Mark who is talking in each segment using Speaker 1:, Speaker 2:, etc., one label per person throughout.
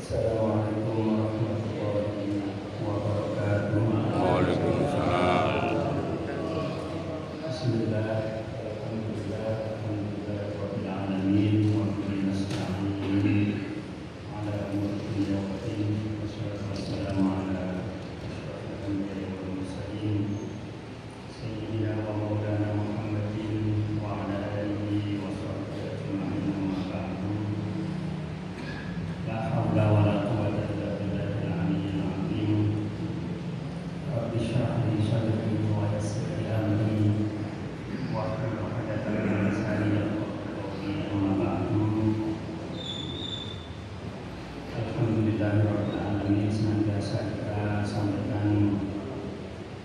Speaker 1: Assalamualaikum warahmatullahi wabarakatuh.
Speaker 2: Waalaikumsalam.
Speaker 1: Bismillah, alhamdulillah, alhamdulillah rabbil alamin, wa bihi nasta'in ala umuri dunya wa din. Wassalatu wassalamu ala asyrafil anbiya'i wal mursalin sayyidina wa maulana Muhammadin wa ala alihi wa sahbihi ajma'in, amma ba'du. La haula wa la quwwata illa billahil aliyyil azim. Rabbi shrah li sadri wa yassir li amri wahlul 'uqdatam min lisani yafqahu qawli, amma ba'du. Alhamdulillahi rabbil alamin, senantiasa kita sampaikan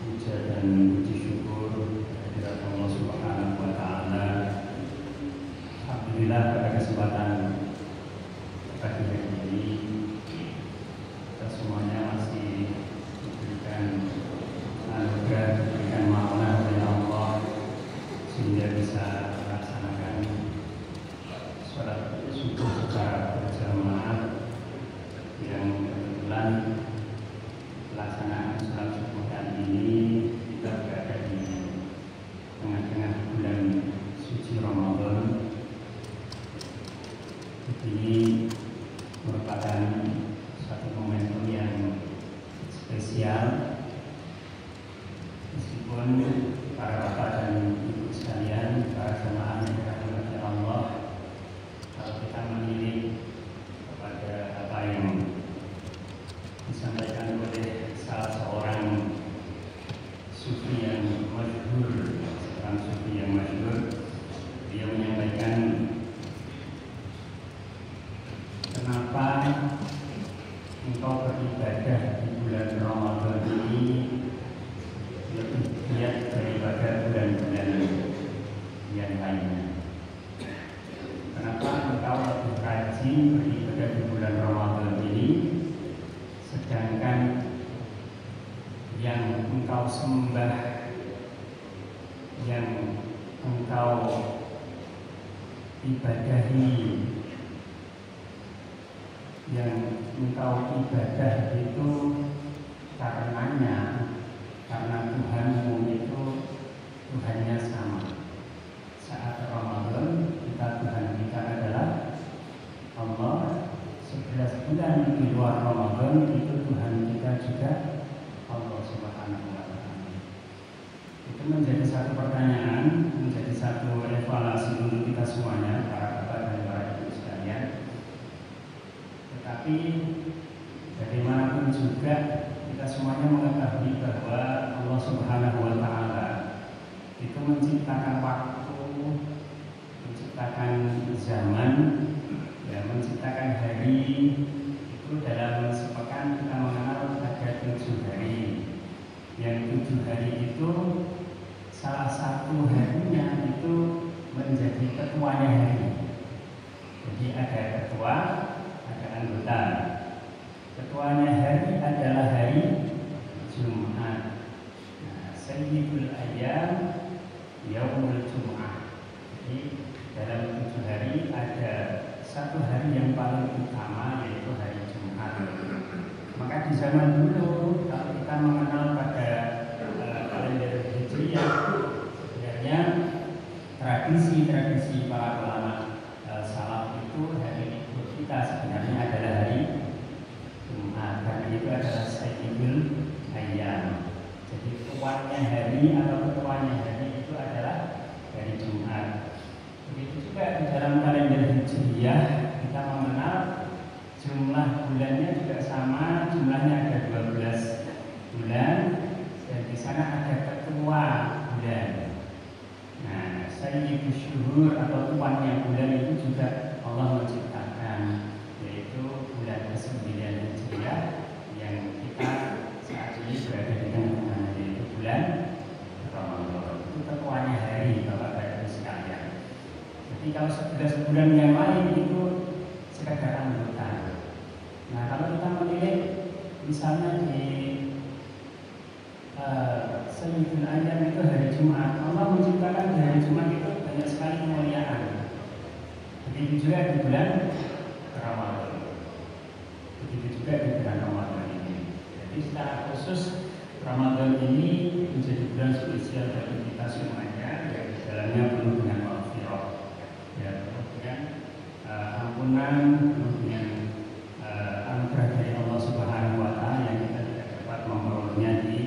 Speaker 1: puja dan puji syukur kehadirat Allah Subhanahu wa taala. Alhamdulillah pada kesempatan pagi hari ini kita semuanya masih diberikan anugerah, diberikan amanah oleh Allah sehingga bisa melaksanakan sholat subuh secara berjamaah yang kebetulan pelaksanaan sholat subuh kali ini kita berada di tengah-tengah bulan suci Ramadan. Ini merupakan satu momentum yang spesial, meskipun para bapak dan ibu sekalian, para jemaah yang dirahmati Allah, kalau kita menilik kepada apa yang disampaikan oleh salah seorang sufi yang masyhur, dia menyampaikan, kenapa engkau beribadah di bulan Ramadan ini lebih giat daripada bulan-bulan yang lainnya? Kenapa engkau lebih rajin beribadah di bulan Ramadan ini, sedangkan yang engkau sembah, yang engkau ibadahi, yang engkau ibadah itu karena Tuhanmu itu Tuhannya sama. Saat Ramadan Tuhan kita adalah Allah. 11 bulan di luar Ramadan itu Tuhan kita juga Allah Subhanahu wa ta'ala. Itu menjadi satu pertanyaan, menjadi satu evaluasi untuk kita semuanya, para bapak dan para ibu sekalian. Tetapi bagaimanapun juga kita semuanya mengetahui bahwa Allah Subhanahu wa ta'ala itu menciptakan waktu, menciptakan zaman, ya, menciptakan hari. Itu dalam sepekan kita mengenal ada 7 hari. Yang 7 hari itu salah satu harinya itu menjadi ketuanya hari. Jadi ada ketua, ada anggota. Ketuanya hari adalah hari Jumat. Nah, Sayyidul Ayyam Yaumul Jum'ah. Jadi dalam 7 hari ada satu hari yang paling utama, yaitu hari Jumat. Maka di zaman dulu, kalau kita mengenal pada kalender Hijriah, sebenarnya tradisi para ulama salaf itu hari libur kita sebenarnya adalah hari Jumat, karena itu adalah Sayyidul Ayyam. Jadi tuannya hari atau ketuanya hari itu adalah hari Jumat. Begitu juga di dalam kalender Hijriah kita mengenal jumlah bulannya juga sama, jumlahnya ada 12 bulan dan di sana ada ketua bulan. Nah, Sayyidul Syuhur atau tuannya bulan itu juga Allah menciptakan, yaitu bulan ke-9 Hijriah yang kita saat ini berada di tengah-tengah, yaitu bulan Ramadan. Itu ketuanya hari, Bapak Ibu sekalian. Jadi kalau 11 bulan yang lain itu sekadar anggota. Nah, kalau kita melihat misalnya di Sayyidul Ayyam itu hari Jumat, Allah menciptakan di hari Jumat itu banyak sekali kemuliaan. Begitu juga di bulan Ramadan. Begitu spesial bagi kita semuanya yang di dalamnya penuh dengan maghfirah, ya, penuh dengan ampunan, penuh dengan anugerah dari Allah Subhanahu wa Ta'ala yang kita tidak dapat memperolehnya di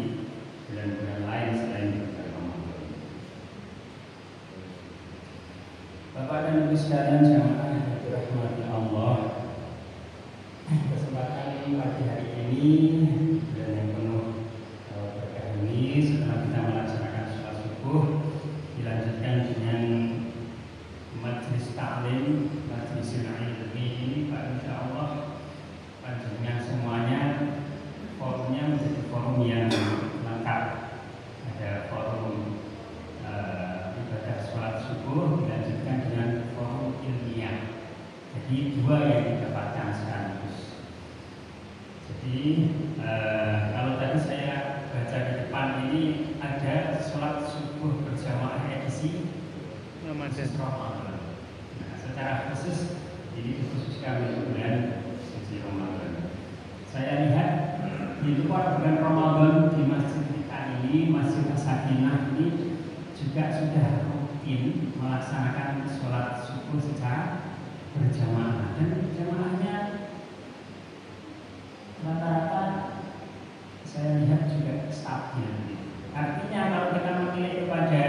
Speaker 1: bulan-bulan lain selain di bulan Ramadan. Bapak dan Ibu sekalian jamaah yang dirahmati Allah, kesempatan pagi hari ini dan yang penuh berkah ini, setelah kita melaksanakan sholat subuh, dilanjutkan dengan majelis taklim, majelis ilmi ini, Pak, insya Allah panjenengan semuanya forumnya menjadi forum yang lengkap. Ada forum ibadah sholat subuh dilanjutkan dengan forum ilmiah. Jadi dua yang didapatkan sekaligus. Jadi kalau tadi saya baca di depan ini ada sholat subuh berjamaah edisi Ramadan. Nah, secara khusus ini dikhususkan untuk bulan suci Ramadan. Saya lihat di luar bulan Ramadan di masjid kita ini, Masjid As-Sakinah ini juga sudah rutin melaksanakan sholat subuh secara berjamaah, dan jamaahnya rata-rata saya lihat juga stabil. Artinya kalau kita melihat kepada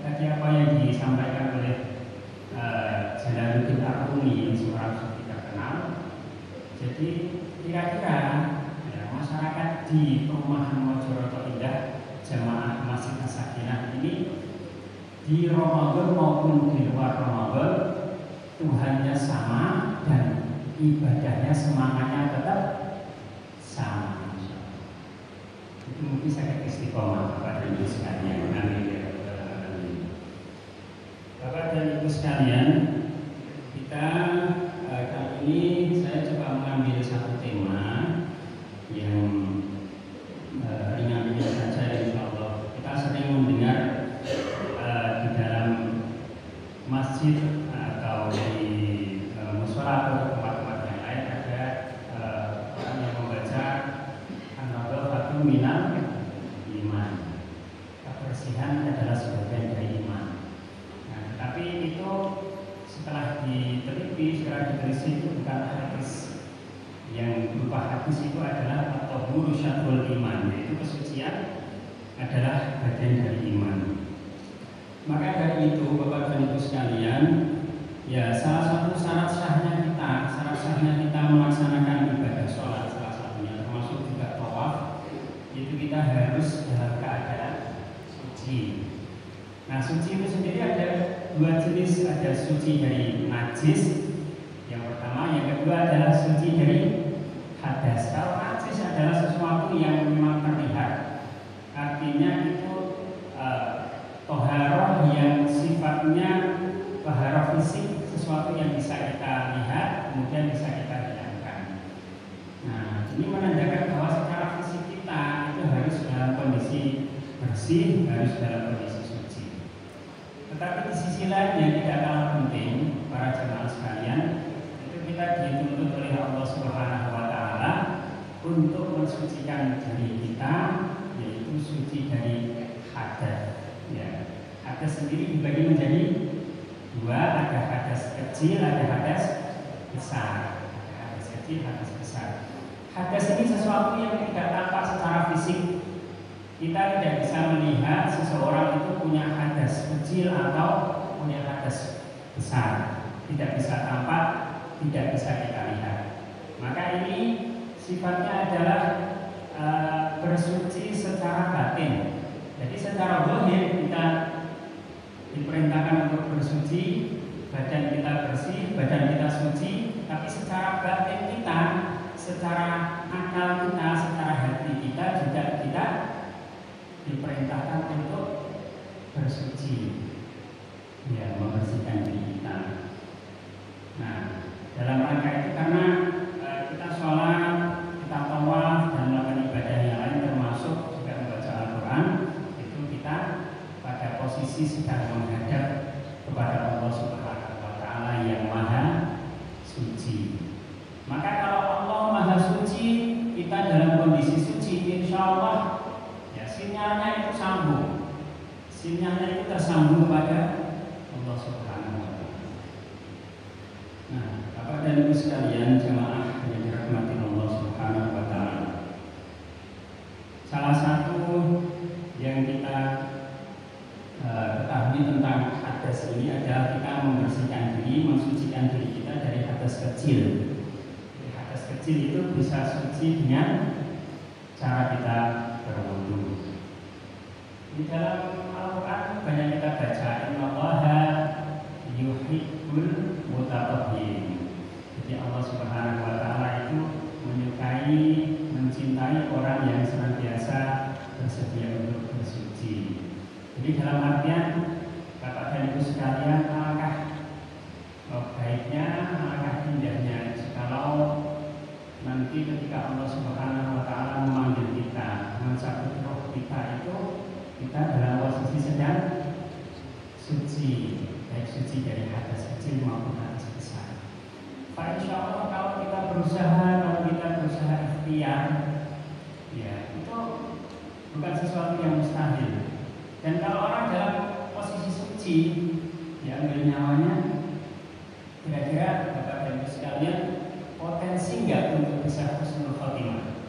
Speaker 1: tadi apa yang disampaikan oleh Jalaluddin Ar-Rumi yang seorang sufi terkenal, jadi kira-kira ya, masyarakat di perumahan Mojoroto Indah jamaah Masjid As-Sakinah ini di Ramadan maupun di luar Ramadan Tuhannya sama dan ibadahnya semangatnya tetap sama. Itu mungkin saya istiqomah Bapak dan Ibu sekalian. Bapak dan Ibu sekalian, kita kali ini saya coba mengambil satu tema yang ringan-ringan saja, insya Allah. Kita sering mendengar di dalam masjid atau di mushola atau tempat-tempat yang lain ada orang yang membaca an-nadhafatu minal iman. Kebersihan adalah sebagian dari iman. Nah, tetapi itu setelah diteliti, setelah diteliti itu bukan hadis. Yang berupa hadis itu adalah at-tahuru syatrul iman, yaitu kesucian adalah bagian dari iman. Maka dari itu Bapak dan Ibu sekalian, ya salah satu syarat sahnya kita melaksanakan ibadah sholat, salah satunya termasuk juga tawaf, itu kita harus dalam keadaan suci. Nah, suci itu sendiri ada dua jenis, ada suci dari najis yang pertama, yang kedua adalah suci dari hadas. Kalau najis adalah sesuatu yang memang terlihat, artinya itu toharoh yang sifatnya toharoh fisik, sesuatu yang bisa kita lihat kemudian bisa kita hilangkan. Nah, ini menandakan bahwa secara fisik kita itu harus dalam kondisi bersih, harus dalam kondisi suci. Tetapi di sisi lain yang tidak kalah penting, para jemaah sekalian, itu kita dituntut oleh Allah Subhanahu wa Ta'ala untuk mensucikan diri kita, yaitu suci dari hadas. Ya, hadas sendiri dibagi menjadi dua, ada hadas kecil, ada hadas besar. Ada hadas kecil, hadas besar. Hadas ini sesuatu yang tidak tampak secara fisik. Kita tidak bisa melihat seseorang itu punya hadas kecil atau punya hadas besar. Tidak bisa tampak, tidak bisa kita lihat. Maka ini sifatnya adalah bersuci secara batin. Jadi secara zahir kita diperintahkan untuk bersuci, badan kita bersih, badan kita suci, tapi secara batin kita, secara akal kita, secara hati kita juga kita diperintahkan untuk bersuci, ya, membersihkan diri kita. Nah, dalam rangka itu karena kita sholat, kita tawaf dan melakukan ibadah yang lain termasuk juga membaca Al-Quran, itu kita pada posisi sedang menghadap kepada Allah Subhanahu wa Ta'ala yang Maha Suci. Maka kalau Allah Maha Suci, kita dalam kondisi suci, insya Allah ya sinyalnya itu sambung. sinyalnya itu tersambung kepada Allah Subhanahu wa taala. Nah, Bapak dan Ibu sekalian, jemaah yang dirahmati Allah Subhanahu wa taala. Salah satu yang kita ketahui tentang hadas ini adalah kita membersihkan diri, mensucikan diri kita dari hadas kecil. Jadi, hadas kecil itu bisa suci dengan cara kita berwudu. Di dalam Al-Quran banyak kita baca Innallaha yuhibbul mutatahhirin. Jadi Allah Subhanahu wa taala itu menyukai, mencintai orang yang senantiasa bersedia untuk bersuci. Jadi dalam artian Bapak dan Ibu sekalian, alangkah baiknya, alangkah indahnya jikalau nanti ketika Allah Subhanahu wa taala memanggil kita, mencabut roh kita itu, kita dalam posisi sedang suci, baik suci dari hadas kecil maupun hadas besar. Pak, insya Allah kalau kita berusaha ikhtiar, ya itu bukan sesuatu yang mustahil. Dan kalau orang dalam posisi suci, ya ambil nyawanya, kira-kira Bapak dan Ibu sekalian, potensi nggak untuk bisa husnul khotimah?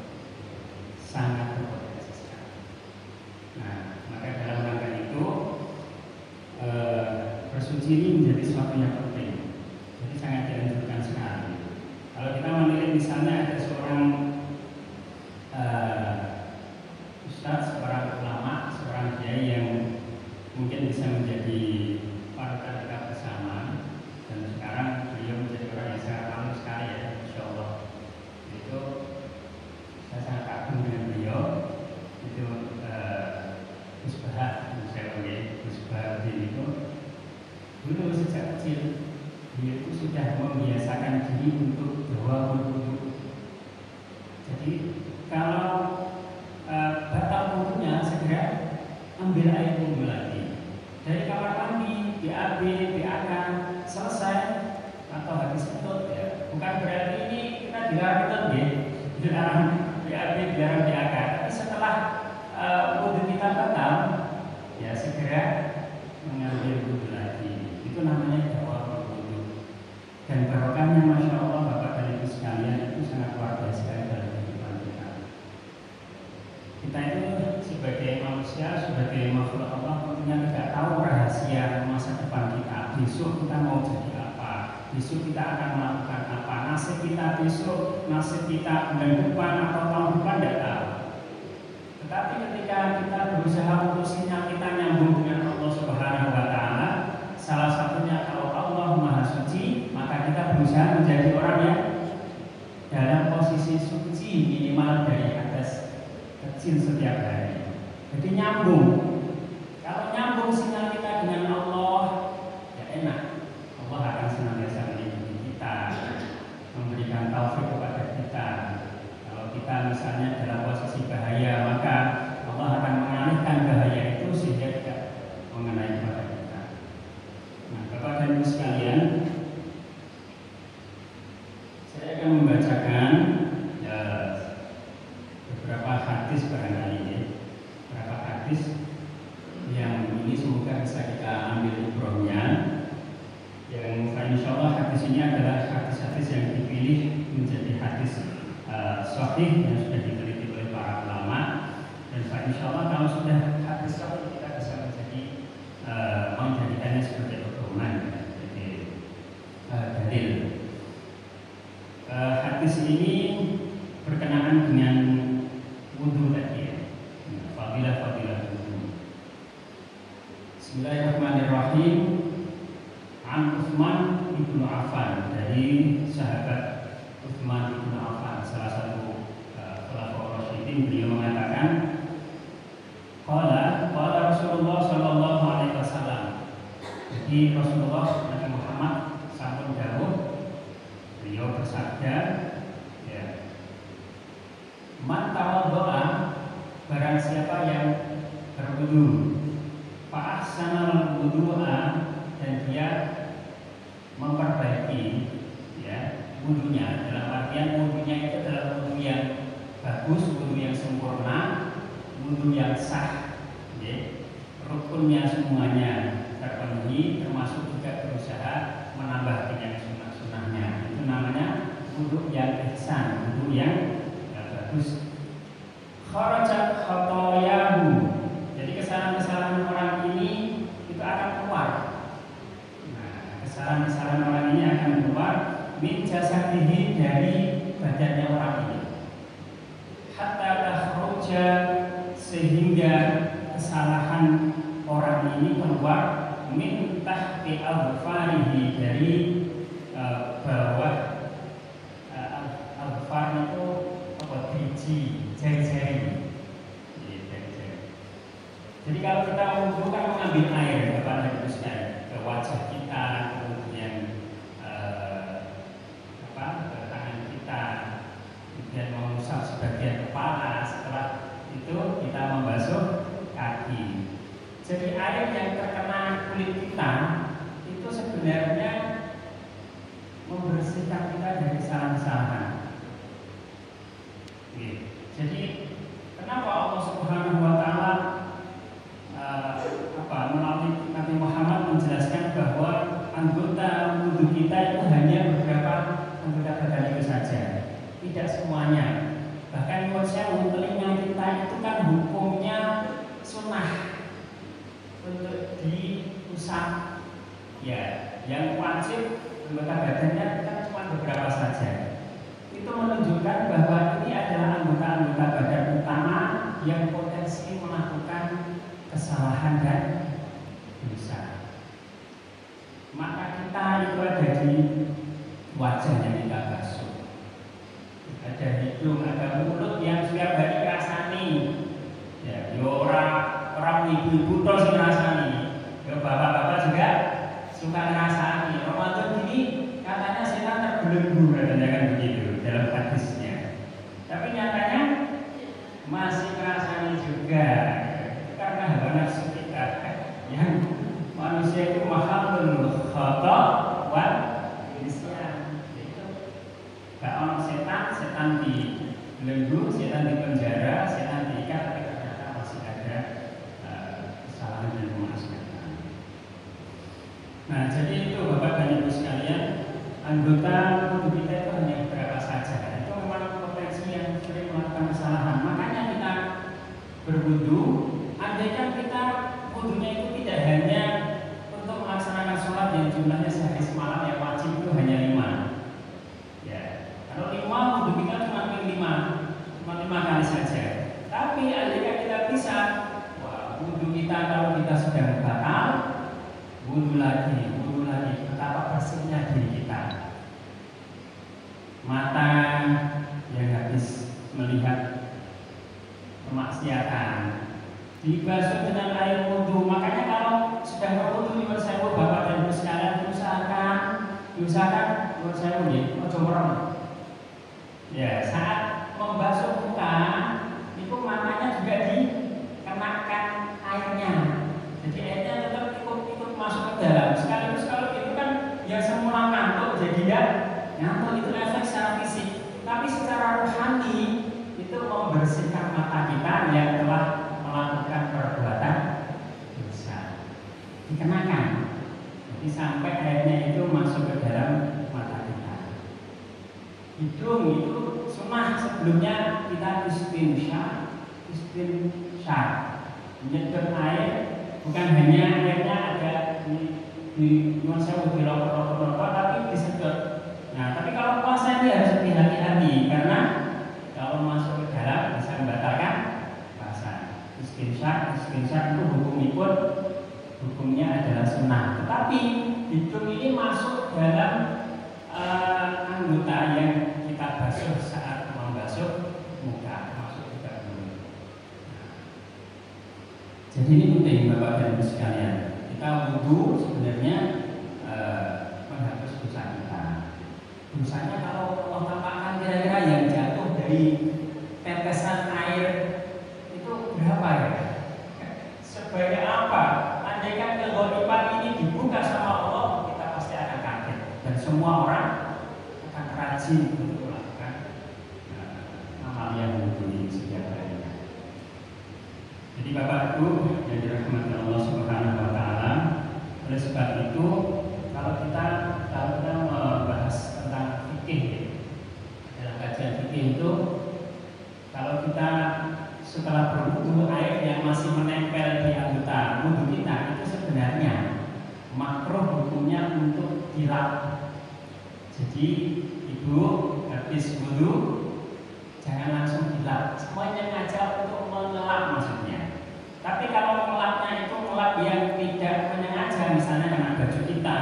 Speaker 1: Sangat berpotensi sekali. Nah, maka dalam rangka itu bersuci ini menjadi sesuatu yang penting. Jadi sangat dianjurkan sekali. Kalau kita melihat misalnya ada seorang ustadz, seorang ulama, seorang kiai yang mungkin bisa menjadi panutan kita bersama, dan sekarang beliau menjadi orang yang sangat alim sekali ya, insya Allah. Itu saya sangat kagum dengan beliau. Itu Gus Bahar, saya panggil Gus Bahar itu dulu sejak kecil dia itu sudah membiasakan diri untuk doa wudu. Jadi kalau batal wudunya segera ambil air wudu lagi dari kamar mandi, BAB, BAK selesai atau habis ketut ya. Bukan berarti ini kita dilarang ketut ya, dilarang BAB, dilarang BAK. Tapi setelah wudu kita batal, ya segera mengambil wudu lagi. Itu namanya doa wudu. Dan barokahnya Masya Allah Bapak dan Ibu sekalian itu sangat luar biasa dalam kehidupan kita. Kita itu sebagai manusia, sebagai makhluk Allah tentunya tidak tahu rahasia masa depan kita. Besok kita mau jadi apa? Besok kita akan melakukan apa? Nasib kita besok, nasib kita bulan depan atau tahun depan tidak tahu. Tetapi ketika kita berusaha untuk sinyal kita nyambung dengan Allah Subhanahu wa taala, salah satunya kalau Allah Maha Suci, maka kita berusaha menjadi orang yang dalam posisi suci minimal dari hadas kecil setiap hari. Jadi nyambung. Kalau nyambung sinyal kita dengan Allah, ya enak. Allah akan senantiasa melindungi kita, memberikan taufik kepada kita. Kalau kita misalnya dalam posisi bahaya, maka Allah akan mengalihkan bahaya itu sehingga tidak mengenai kepada kita. Nah, Bapak dan Ibu sekalian, saya akan membacakan beberapa hadis barangkali ini, beberapa hadis yang ini semoga bisa kita ambil ibrahnya. Yang insya Allah hadis ini adalah hadis-hadis yang dipilih menjadi hadis sahih yang sudah diteliti oleh para ulama. Dan insya Allah kalau sudah hadis sahih kita bisa menjadikannya sebagai pedoman, jadi dalil. Hadis ini berkenaan dengan wudu tadi ya, fadilah wudu. Bismillahirrahmanirrahim. An Utsman bin Affan, dari sahabat Utsman bin Affan, salah satu khulafaur rasyidin, beliau mengatakan, qala Rasulullah sallallahu alaihi wasallam. Jadi Rasulullah Nabi Muhammad sampun dawuh, beliau bersabda, ya, man tawaddo'a, barang siapa yang berwudu, fa ahsanal wudu'a, dan dia memperbaiki ya wudunya, dalam artian wudunya itu adalah wudu yang bagus, wudu yang sempurna, wudu yang sah ya. rukunnya semuanya terpenuhi, termasuk juga berusaha menambah yang sunnah-sunnahnya. Itu namanya wudu yang ihsan, wudu yang bagus. Kharajat khotoyahu, jadi kesalahan-kesalahan orang ini itu akan keluar. Nah, kesalahan-kesalahan orang ini akan keluar min jasadihi, dari badannya orang ini, hatta takhruja, sehingga kesalahan orang ini keluar min tahti al-farihi, dari bawah al-far itu apa, biji jari-jari. Jadi kalau kita wudu kan mengambil air kepada Gusti, ke wajah kita, kemudian ke tangan kita, kemudian mengusap sebagian kepala, setelah itu kita membasuh kaki. Jadi air yang terkena kulit kita itu sebenarnya membersihkan kita dari kesalahan-kesalahan. Jadi kenapa Allah Subhanahu wa Ta'ala melalui Nabi Muhammad menjelaskan bahwa anggota wudhu kita itu hanya beberapa anggota badan itu saja, tidak semuanya. Bahkan menurut saya telinga kita itu kan hukumnya sunnah untuk diusap, ya, yang wajib anggota badannya kan cuma beberapa saja. Itu menunjukkan bahwa ini adalah anggota-anggota badan utama yang potensi melakukan kesalahan dan dosa. Maka kita itu ada di wajah yang kita basuh, ada hidung, ada mulut yang setiap hari rasani. Ya, orang ibu-ibu terus ngerasani, ya bapak-bapak juga suka ngerasani. Ramadan ini katanya setan terbelenggu, katanya kan begitu dalam hadisnya. Tapi nyatanya masih ngerasani juga, karena hawa nafsu kita yang manusia itu mahalul khata wa nisyan. Gak ono setan dibelenggu, setan di penjara, setan diikat, tapi ternyata masih ada kesalahan dan kemaksiatan. Nah, jadi itu Bapak dan Ibu sekalian, anggota tubuh kita itu hanya beberapa saja. Itu memang potensi yang sering melakukan kesalahan. Makanya kita berwudu. Andaikan kita wudunya itu tidak hanya untuk melaksanakan sholat yang jumlahnya sehari semalam, yang wajib itu hanya 5. Ya, kalau 5 wudu kita cuma 5 kali saja. Tapi andaikan kita bisa, wudu kita kalau kita sudah batal, wudu lagi, betapa bersihnya diri kita. Mata yang habis melihat kemaksiatan dibasuh dengan air wudu. Makanya kalau sudah berwudu di bersewu Bapak dan Ibu sekalian, diusahakan bersewu nih, ojo merem. Ya, saat membasuh muka itu matanya juga dikenakan airnya. Jadi airnya tetap ikut masuk ke dalam. Sekaligus kalau itu kan ya semula ngantuk, jadi ya ngantuk, itu efek secara fisik. Tapi secara rohani itu membersihkan mata kita yang telah melakukan perbuatan dosa, dikenakan. Jadi sampai airnya itu masuk ke dalam mata kita. Hidung itu sunnah sebelumnya kita istinsyaq, menyedot air, bukan hanya airnya ada di sewu, di rokok-rokok, tapi disedot. Nah, tapi kalau puasa ini harus hati-hati, karena kalau masuk ke dalam bisa membatalkan puasa. Istinsyaq itu hukumnya adalah sunnah. Tetapi hidung ini masuk dalam anggota yang kita basuh saat membasuh muka, masuk juga mulut. Jadi ini penting Bapak dan Ibu sekalian. Kita wudu sebenarnya menghapus dosa kita. Dosanya kalau Allah tambahkan kira-kira yang jatuh dari tetesan air itu berapa ya? Sebanyak apa? Andaikan keghoriban ini dibuka sama Allah, kita pasti akan kaget. Dan semua orang akan rajin untuk melakukan amal yang wudu ini setiap harinya. Jadi Bapak Ibu yang dirahmati Allah itu kalau kita membahas tentang fikih, dalam kajian fikih itu kalau kita setelah berwudu air yang masih menempel di anggota wudu kita itu sebenarnya makruh hukumnya untuk dilap. Jadi ibu habis wudu jangan langsung dilap, semuanya ngajak untuk mengelap maksudnya. Tapi kalau mengelapnya itu ngelap yang tidak menyengaja, misalnya kena baju kita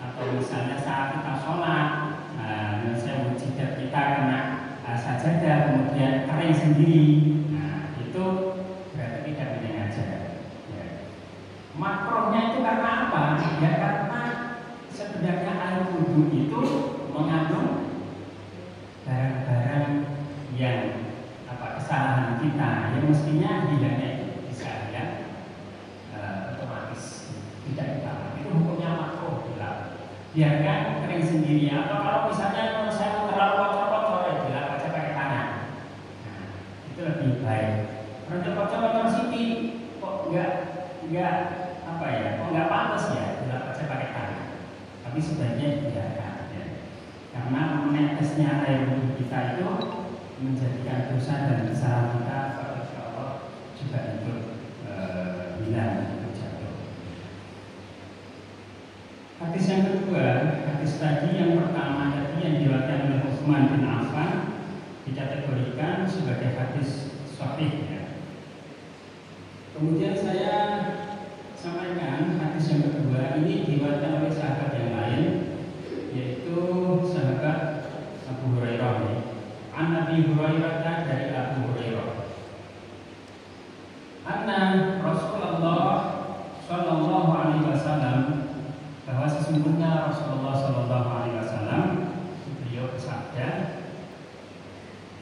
Speaker 1: atau misalnya saat kita sholat, misalnya jidat kita kena sajadah kemudian kering sendiri, itu berarti tidak menyengaja. Ya. Makruhnya itu karena apa? Ya karena sebenarnya air wudu itu mengandung barang-barang yang kesalahan kita yang mestinya hilangnya itu bisa hilang otomatis, tidak ditambah. Itu hukumnya makruh dilap. Biarkan kering sendiri, atau kalau misalnya saya terlalu kotor-kotor ya dilap aja pakai tangan. Itu lebih baik. Kalau kotor-kotor sini kok enggak kok enggak pantas ya dilap aja pakai tangan. Tapi sebaiknya dibiarkan ya. Karena menetesnya air wudhu kita itu menjadikan dosa dan kesalahan kita, insya Allah juga ikut hilang, ikut jatuh. Hadis yang kedua, hadis tadi yang pertama tadi yang diriwayatkan oleh Utsman bin Affan dikategorikan sebagai hadis sahih ya. Kemudian saya sampaikan hadis yang kedua ini diriwayatkan oleh sahabat yang lain, yaitu sahabat Abu Hurairah ya. An Nabi Hurairah dari Abu Hurairah anna Rasulullah sallallahu alaihi wasallam, bahwa sesungguhnya Rasulullah sallallahu alaihi wasallam beliau bersabda,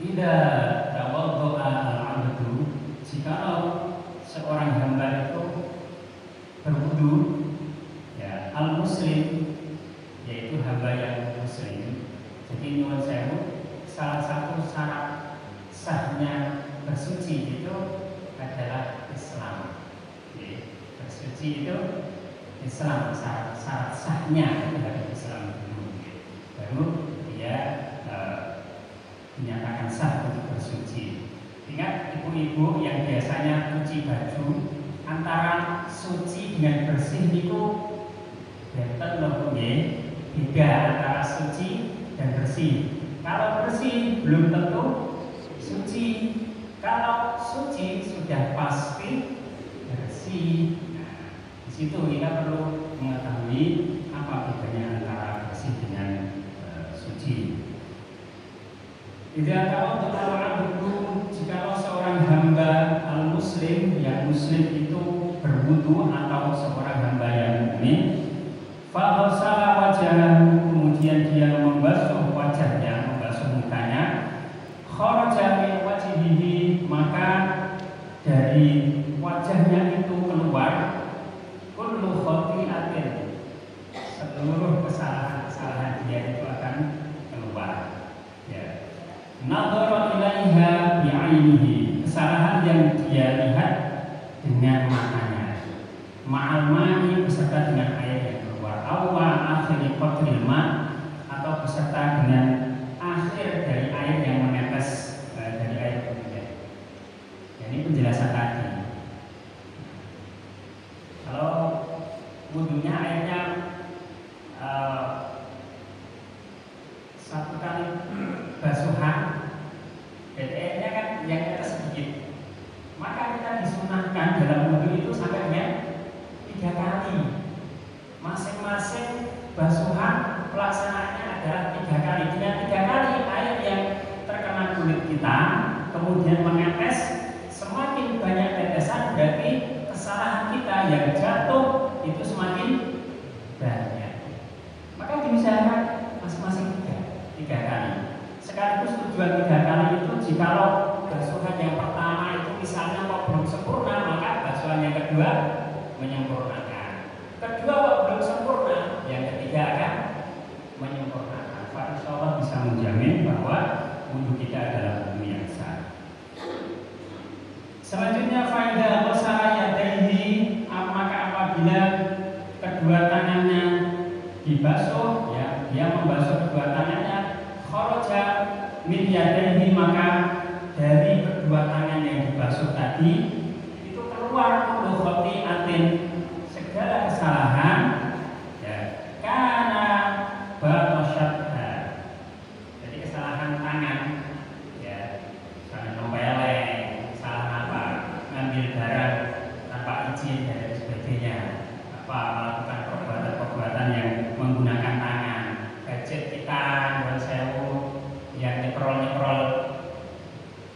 Speaker 1: "Idza tawaddaa al-'abdu," jikalau seorang hamba itu berwudu ya, al-muslim yaitu hamba yang muslim. Jadi nyuwun sewu, salah satu syarat sahnya bersuci itu adalah Islam. Jadi, bersuci itu Islam, syarat sahnya adalah Islam dulu. Baru dia dinyatakan sah untuk bersuci. Ingat ibu-ibu yang biasanya cuci baju, antara suci dengan bersih itu benten lho nggih, beda antara suci dan bersih. Kalau bersih belum tentu suci. Kalau suci sudah pasti bersih. Nah, di situ kita perlu mengetahui apa bedanya antara bersih dengan suci. Tidak tahu kalau jika seorang hamba al-muslim yang muslim itu berwudu atau seorang hamba yang mukmin, fa ghasala wajhahu, kemudian dia membasuh wajahnya, membasuh mukanya, kharaja min wajhihi, maka dari wajahnya itu keluar kullu khati'atin, seluruh kesalahan dia itu akan keluar ya. Nadhara ilaiha bi'ainihi, kesalahan yang dia lihat dengan matanya, ma'al ma'i, beserta dengan air yang keluar, awwa akhiri qatril ma', atau beserta dengan akhir dari air yang menetes dari air kemudian. Ini penjelasan tadi. Kalau wudunya airnya satu kali basuhan, dan airnya kan yang netes sedikit, maka kita disunahkan dalam wudu itu sampai dengan 3 kali. Masing-masing basuhan pelaksanaannya adalah 3 kali. Dengan 3 kali air yang terkena kulit kita kemudian menetes, semakin banyak tetesan berarti kesalahan kita yang jatuh itu semakin banyak. Maka diusahakan masing-masing 3 kali. Sekaligus tujuan 3 kali itu, jikalau basuhan yang pertama itu misalnya kok belum sempurna, maka basuhan yang kedua menyempurnakan. Kedua kok belum sempurna, yang ketiga akan menyempurnakan. Insya Allah bisa menjamin bahwa wudu kita adalah wudu yang sah. Selanjutnya faida wasara yadaihi, maka apabila kedua tangannya dibasuh, ya, dia membasuh kedua tangannya, kharaja min yadayhi, maka dari kedua tangan yang dibasuh tadi itu keluar kullu khati'atin, segala kesalahan, ya, karena batasyatha, jadi kesalahan tangan, ya, misalnya nempeleng, salah apa, ngambil barang tanpa izin dan sebagainya, apa melakukan perbuatan-perbuatan yang menggunakan tangan, gadget kita, buat sewu, yang nyekrol,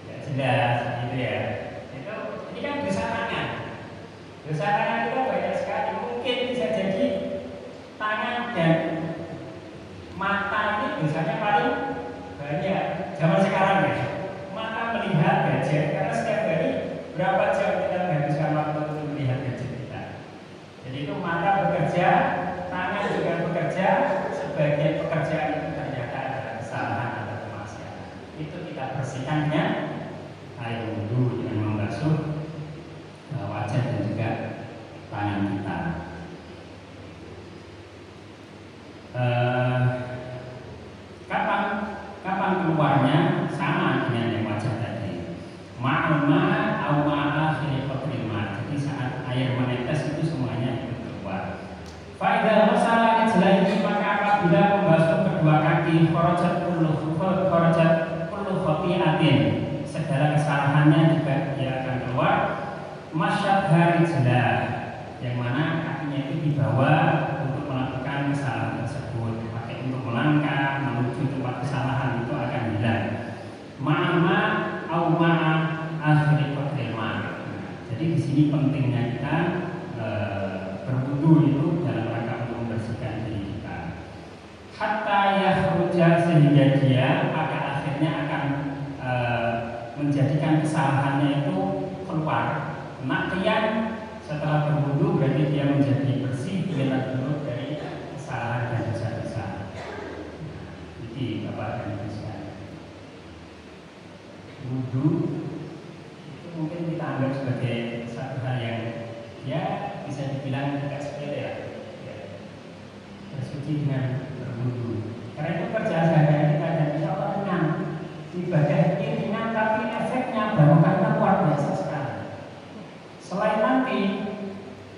Speaker 1: ya jelas, gitu ya. Itu, ini kan dosa tangan. Dosa tangan kita banyak sekali. Mungkin bisa jadi tangan dan mata ini dosanya paling banyak zaman sekarang ya. Mata melihat gadget, karena setiap hari berapa jam kita menghabiskan waktu untuk melihat gadget kita. Jadi itu mata bekerja, tangan juga bekerja, sebagian pekerjaan itu ternyata adalah kesalahan atau kemaksiatan. Itu kita bersihkan dengan air wudhu dengan membasuh wajah dan juga tangan kita. Kapan keluarnya sama dengan yang wajah tadi. Ma'alma au ma'akhiri qatril ma'. Jadi saat air menetes itu semuanya ikut keluar. Fa'idha wasala rijlaihi, maka apabila membasuh kedua kaki, kharajat kullu khati'atin, segala kesalahannya juga dia akan keluar. Masyadha rijlah, yang mana kakinya itu dibawa untuk melakukan kesalahan tersebut, dipakai untuk melangkah menuju tempat kesalahan, itu akan hilang. Ma'ama au ma'a akhiri qatril ma'. Jadi di sini pentingnya kita berwudu itu dalam rangka untuk membersihkan diri kita. Hatta yakhruja, sehingga dia pada akhirnya akan menjadikan kesalahannya itu keluar. Naqiyan, setelah berwudu berarti dia menjadi bersih, bebas dulu dari kesalahan dan dosa-dosa. Jadi Bapak dan Ibu sekalian, wudu itu mungkin kita anggap sebagai satu hal yang ya bisa dibilang agak sepele ya. Bersuci dengan berwudu. Karena itu kerja sehari-hari kita dan insya Allah ringan. Ibadah ini ringan, tapi efeknya barokahnya luar biasa sekali. Selain nanti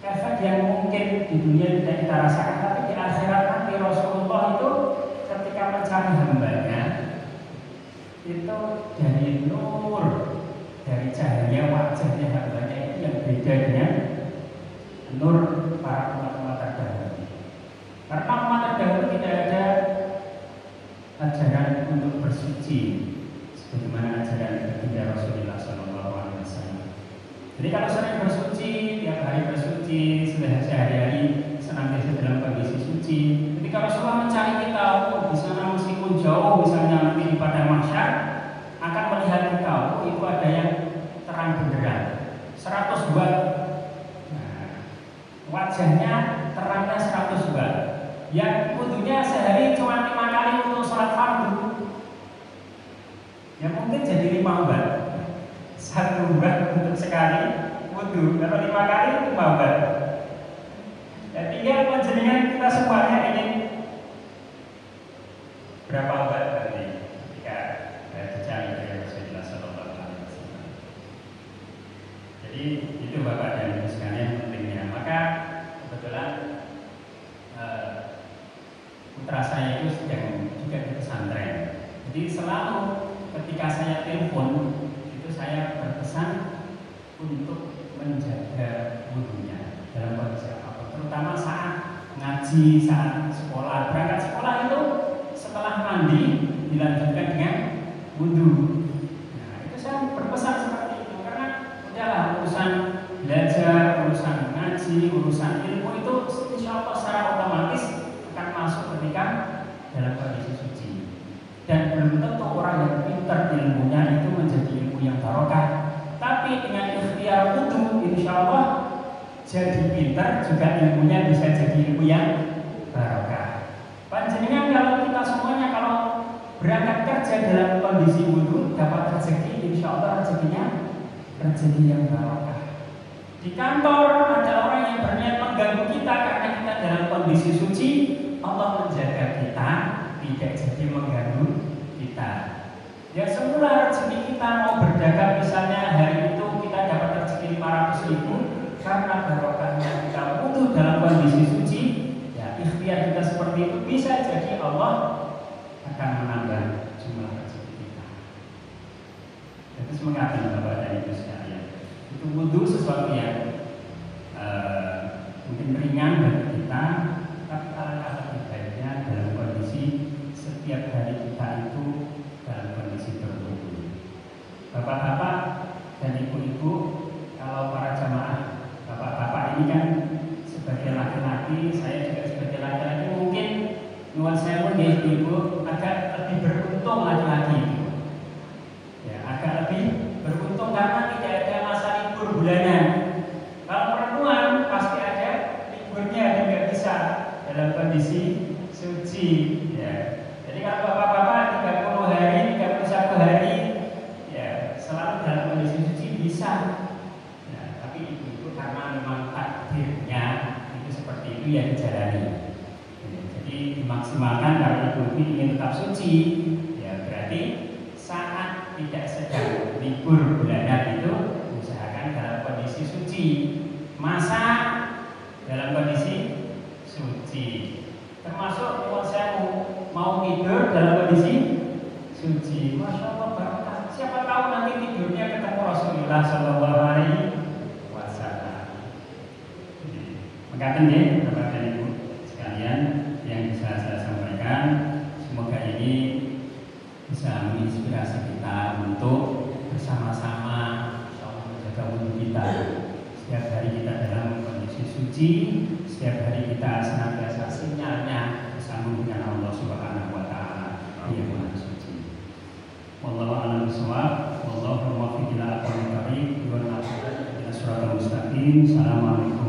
Speaker 1: efek yang mungkin di dunia tidak kita rasakan, tapi di akhirat nanti Rasulullah itu ketika mencari hambanya itu dari nur, dari cahaya wajahnya hambanya itu yang beda dengan nur para umat-umat terdahulu. Karena umat terdahulu tidak ada ajaran untuk bersuci sebagaimana ajaran baginda Rasulullah SAW. Jadi kalau sering bersuci, tiap hari bersuci, sehari-hari senantiasa dalam kondisi suci. Ketika Rasulullah mencari kita, di sana meskipun jauh, misalnya nanti pada mahsyar akan melihat kita, itu ada yang terang benderang, 100 watt. Wajahnya terangnya 100 watt. Yang wudunya sehari cuma 5 kali untuk sholat fardu, ya mungkin jadi 5 watt. 1 watt untuk sekali wudu, kalau 5 kali 5 watt. Dan tinggal penjenengan kita semuanya ingin berapa watt nanti ketika dicari dari Rasulullah SAW. Jadi itu Bapak dan Ibu sekalian pentingnya. Maka kebetulan putra saya itu sedang juga di pesantren. Jadi selalu ketika saya telepon itu saya berpesan untuk menjaga wudunya dalam kondisi apapun, terutama saat ngaji, saat sekolah. Berangkat sekolah itu setelah mandi dilanjutkan dengan wudu. Nah, itu saya berpesan seperti itu karena udahlah urusan belajar, urusan ngaji, urusan ilmu itu insya Allah secara otomatis akan masuk ketika dalam kondisi suci. Dan belum tentu orang yang pintar ilmunya itu menjadi ilmu yang barokah. Tapi dengan ikhtiar wudu, insya Allah jadi pintar juga ilmunya bisa jadi ilmu yang barokah. Panjenengan kalau kita semuanya kalau berangkat kerja dalam kondisi wudu dapat rezeki, insya Allah rezekinya rezeki yang barokah. Di kantor ada orang yang berniat mengganggu kita karena kita dalam kondisi suci, Allah menjaga kita tidak jadi mengganggu kita. Ya semula rezeki kita mau berdagang misalnya hari itu kita dapat rezeki 500.000 karena barokahnya kita wudu dalam kondisi suci, ya ikhtiar kita seperti itu bisa jadi Allah akan menambah jumlah rezeki kita. Jadi mengatakan Bapak dan Ibu sekalian, itu wudu sesuatu yang mungkin ringan bagi kita, tapi alangkah lebih baiknya dalam kondisi setiap hari kita itu dalam kondisi berwudu. Bapak-bapak dan ibu-ibu, kalau para jamaah, bapak-bapak ini kan sebagai laki-laki, saya juga sebagai laki-laki, mungkin nuwun sewu nggih ibu agak lebih beruntung laki-laki itu. Ya, agak lebih beruntung karena tidak ada masa libur bulanan. Kalau perempuan pasti ada liburnya dan nggak bisa dalam kondisi suci. Ya. Jadi kalau bapak-bapak 30 hari, 31 hari, ya selalu dalam kondisi suci bisa. Ya, tapi ibu-ibu karena memang takdirnya itu seperti itu ya dijalani. Ya, jadi dimaksimalkan kalau ibu-ibu ingin tetap suci, ya berarti saat tidak sedang libur bulanan itu usahakan dalam kondisi suci. Masak dalam kondisi suci. Termasuk kalau saya mau tidur dalam kondisi suci. Masya Allah barakah. Siapa tahu nanti tidurnya ketemu Rasulullah Sallallahu Alaihi Wasallam. Mengatakan ya, Bapak dan Ibu sekalian yang bisa saya sampaikan, semoga ini bisa menginspirasi kita untuk bersama-sama menjaga wudu kita. Setiap hari kita dalam kondisi suci, setiap hari kita senantiasa sinyalnya bersambung dengan Allah Subhanahu wa taala. Dia Maha Suci. Wallahu a'lam bishawab. Wallahu muwaffiq ila aqwamit thoriq wa na'udzu billahi minasy syaithanir rajim. Assalamualaikum